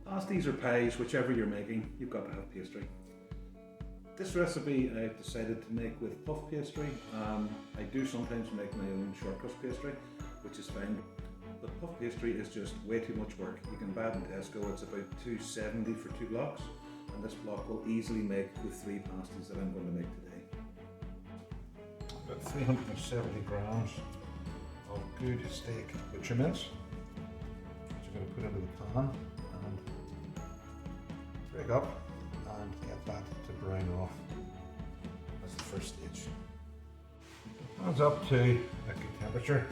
Pasties or pies, whichever you're making, you've got to have pastry. This recipe I've decided to make with puff pastry. I do sometimes make my own short crust pastry, which is fine. But puff pastry is just way too much work. You can buy it in Tesco, it's about $2.70 for 2 blocks, and this block will easily make the 3 pasties that I'm going to make today. About 370 grams of good steak butcher mince, which I'm going to put into the pan and break up and get that to brown off as the first stage. Pans up to a good temperature.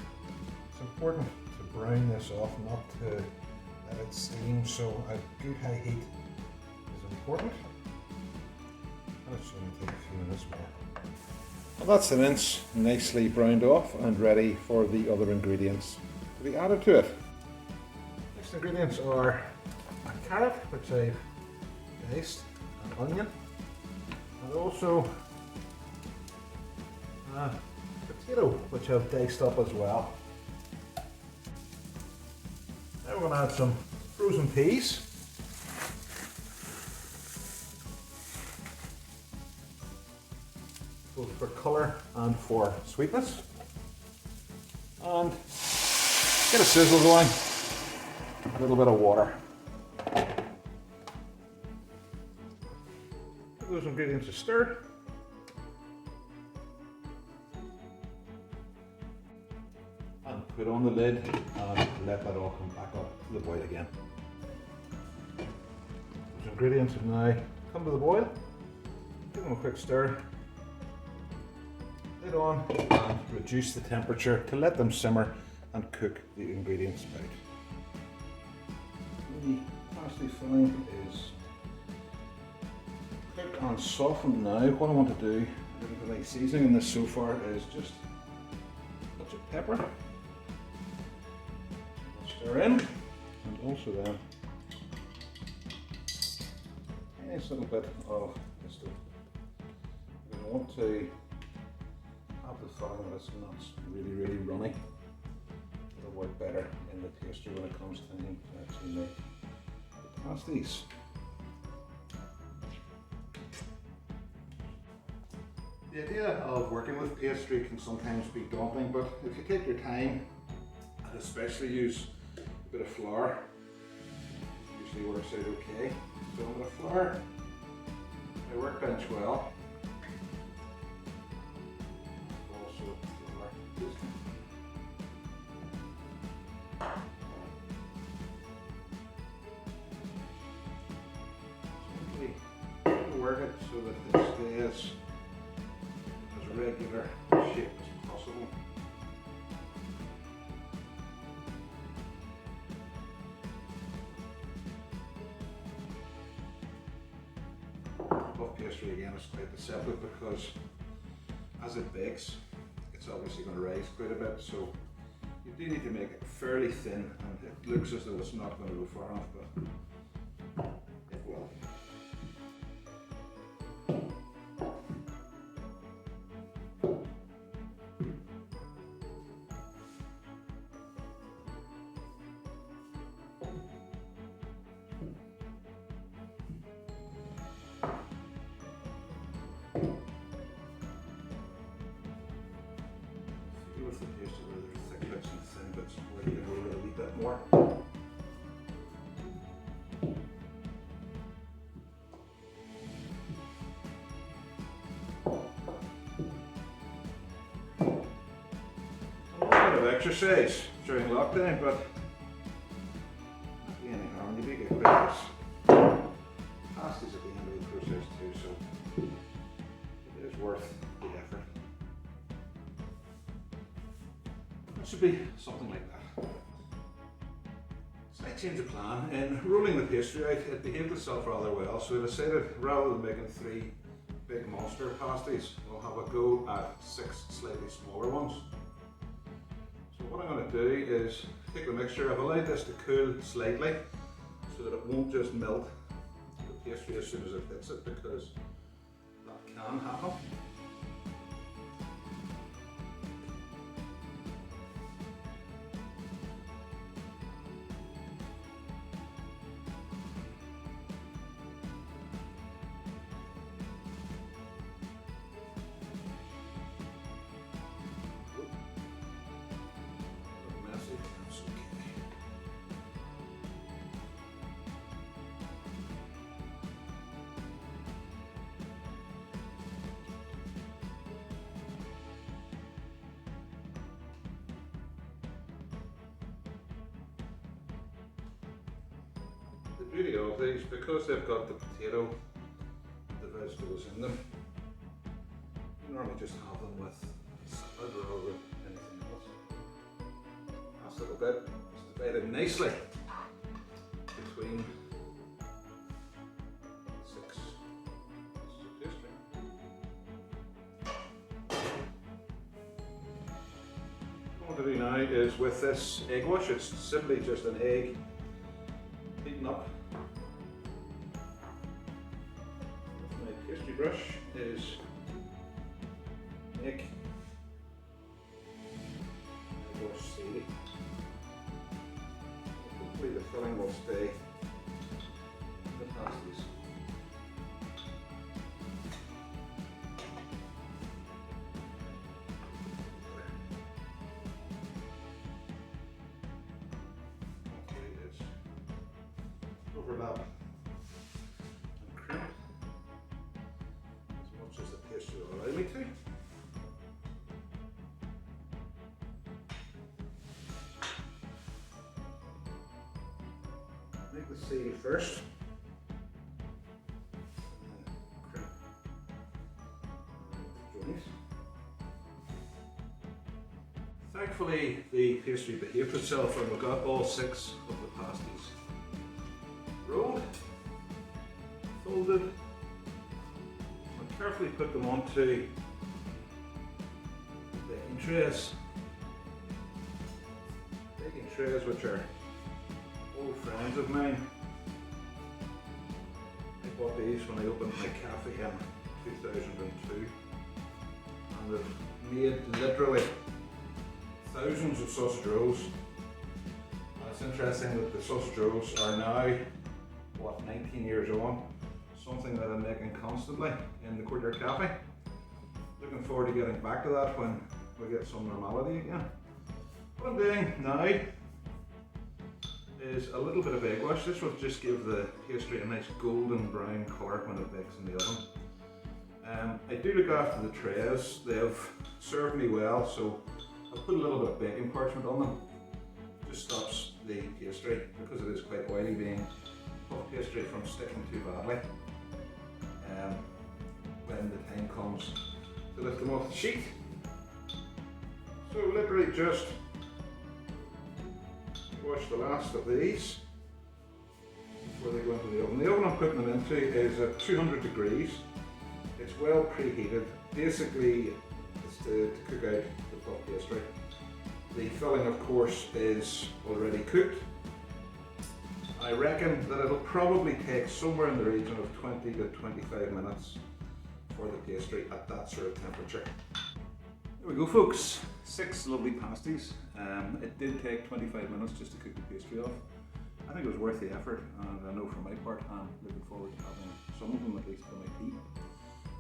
It's important to brown this off, not to let it steam, so a good high heat is important. And it should only take a few minutes more. Well, that's the mince nicely browned off and ready for the other ingredients to be added to it. Next ingredients are a carrot, which I've diced, an onion, and also a potato, which I've diced up as well. Now we're going to add some frozen peas. Both for colour and for sweetness. And get a sizzle going. A little bit of water. Give those ingredients a stir. And put on the lid and let that all come back up to the boil again. Those ingredients have now come to the boil. Give them a quick stir. Lid on and reduce the temperature to let them simmer and cook the ingredients out. The pasty filling is cooked and softened now. What I want to do, a little bit like seasoning in this so far, is just a touch of pepper. Stir in, and also then a nice little bit of this stuff. I want to have the filling that's not really runny. It'll work better in the pastry when it comes time to actually make the pasties. The idea of working with pastry can sometimes be daunting, but if you take your time and especially use a bit of flour, it usually works out okay. So a bit of flour, my workbench well. Work it so that it stays as regular shape as possible. Puff pastry again is quite deceptive because as it bakes, it's obviously going to rise quite a bit, so you do need to make it fairly thin, and it looks as though it's not going to go far enough, but it will. With the pastry where there's thick bits and thin bits, where you can roll it a wee bit more. A little bit of exercise during lockdown, but not doing any harm. You do get practice. Pasties at the end of the process too, so it is worth the effort. It should be something like that. Slight change of plan. In rolling the pastry out, it behaved itself rather well, so I decided rather than making 3 big monster pasties, we'll have a go at 6 slightly smaller ones. So what I'm going to do is take the mixture. I've allowed this to cool slightly so that it won't just melt the pastry as soon as it hits it, because that can happen. The beauty of these, because they've got the potato, the vegetables in them, you normally just have them with salad rather than anything else. Last little bit is divided nicely between 6 pieces of pastry. What I'm going to do now is with this egg wash, it's simply just an egg beaten up. My pastry brush is make egg wash seed. Hopefully the filling will stay in the pasties. Overlap and crimp as much as the pastry will allow me to. Make the seal first. Crimp with the joints. Thankfully, the pastry behaved itself and we got all 6 of the pasties rolled, folded, and carefully put them onto baking trays. Baking trays which are old friends of mine. I bought these when I opened my cafe in 2002, and they've made literally thousands of sausage rolls. And it's interesting that the sausage rolls are now, 19 years on, something that I'm making constantly in the Courtyard Café. Looking forward to getting back to that when we get some normality again. What I'm doing now is a little bit of egg wash. This will just give the pastry a nice golden brown colour when it bakes in the oven. I do look after the trays. They've served me well, so I'll put a little bit of baking parchment on them. Just stops the pastry, because it is quite oily, being puff pastry, from sticking too badly when the time comes to lift them off the sheet. So literally just wash the last of these before they go into the oven. The oven I'm putting them into is at 200 degrees. It's well preheated. Basically it's to cook out the puff pastry. The filling, of course, is already cooked. I reckon that it'll probably take somewhere in the region of 20 to 25 minutes for the pastry at that sort of temperature. There we go, folks. 6 lovely pasties. It did take 25 minutes just to cook the pastry off. I think it was worth the effort, and I know for my part I'm looking forward to having some of them at least for my tea.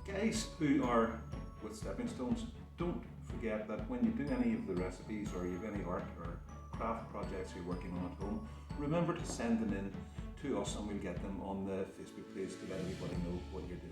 Guys who are with stepping stones, don't forget that when you do any of the recipes, or you have any art or craft projects you're working on at home, remember to send them in to us and we'll get them on the Facebook page to let everybody know what you're doing.